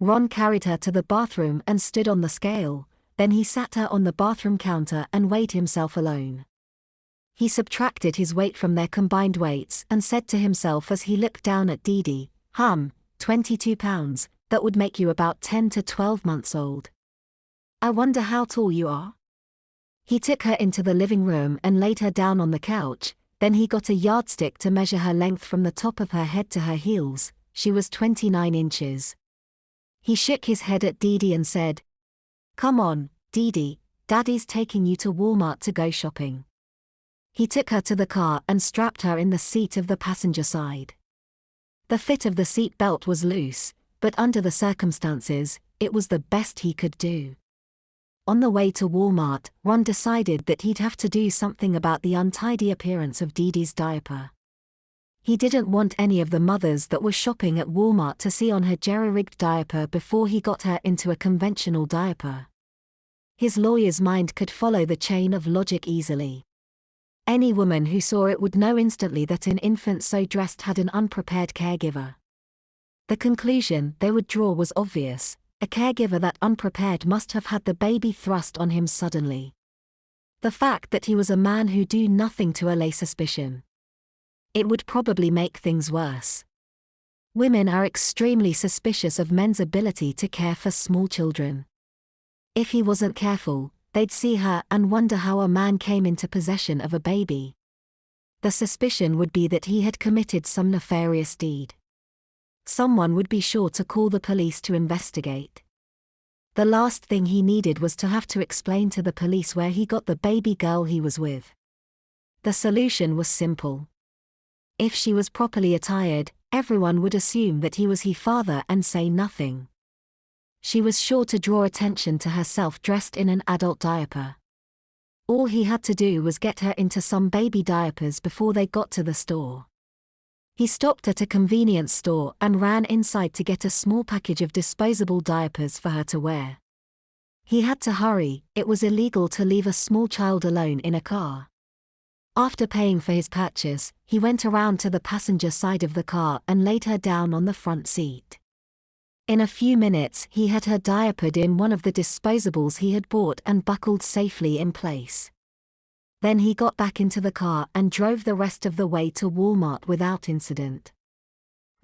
Ron carried her to the bathroom and stood on the scale, then he sat her on the bathroom counter and weighed himself alone. He subtracted his weight from their combined weights and said to himself as he looked down at Dee Dee, 22 pounds, that would make you about 10 to 12 months old. I wonder how tall you are? He took her into the living room and laid her down on the couch, then he got a yardstick to measure her length from the top of her head to her heels. She was 29 inches. He shook his head at Dee Dee and said, "Come on, Dee Dee, Daddy's taking you to Walmart to go shopping." He took her to the car and strapped her in the seat of the passenger side. The fit of the seat belt was loose, but under the circumstances, it was the best he could do. On the way to Walmart, Ron decided that he'd have to do something about the untidy appearance of Dee Dee's diaper. He didn't want any of the mothers that were shopping at Walmart to see on her jerry-rigged diaper before he got her into a conventional diaper. His lawyer's mind could follow the chain of logic easily. Any woman who saw it would know instantly that an infant so dressed had an unprepared caregiver. The conclusion they would draw was obvious: a caregiver that unprepared must have had the baby thrust on him suddenly. The fact that he was a man who do nothing to allay suspicion. It would probably make things worse. Women are extremely suspicious of men's ability to care for small children. If he wasn't careful, they'd see her and wonder how a man came into possession of a baby. The suspicion would be that he had committed some nefarious deed. Someone would be sure to call the police to investigate. The last thing he needed was to have to explain to the police where he got the baby girl he was with. The solution was simple. If she was properly attired, everyone would assume that he was her father and say nothing. She was sure to draw attention to herself dressed in an adult diaper. All he had to do was get her into some baby diapers before they got to the store. He stopped at a convenience store and ran inside to get a small package of disposable diapers for her to wear. He had to hurry, it was illegal to leave a small child alone in a car. After paying for his purchase, he went around to the passenger side of the car and laid her down on the front seat. In a few minutes he had her diapered in one of the disposables he had bought and buckled safely in place. Then he got back into the car and drove the rest of the way to Walmart without incident.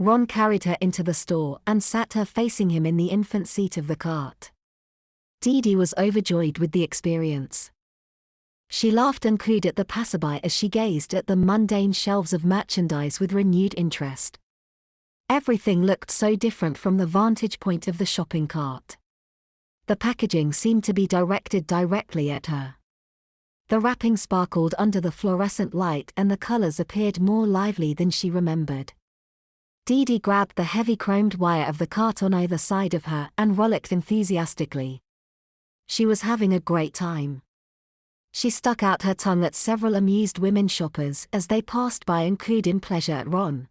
Ron carried her into the store and sat her facing him in the infant seat of the cart. Dee Dee was overjoyed with the experience. She laughed and cooed at the passerby as she gazed at the mundane shelves of merchandise with renewed interest. Everything looked so different from the vantage point of the shopping cart. The packaging seemed to be directed directly at her. The wrapping sparkled under the fluorescent light and the colors appeared more lively than she remembered. Dee Dee grabbed the heavy chromed wire of the cart on either side of her and rollicked enthusiastically. She was having a great time. She stuck out her tongue at several amused women shoppers as they passed by and cooed in pleasure at Ron.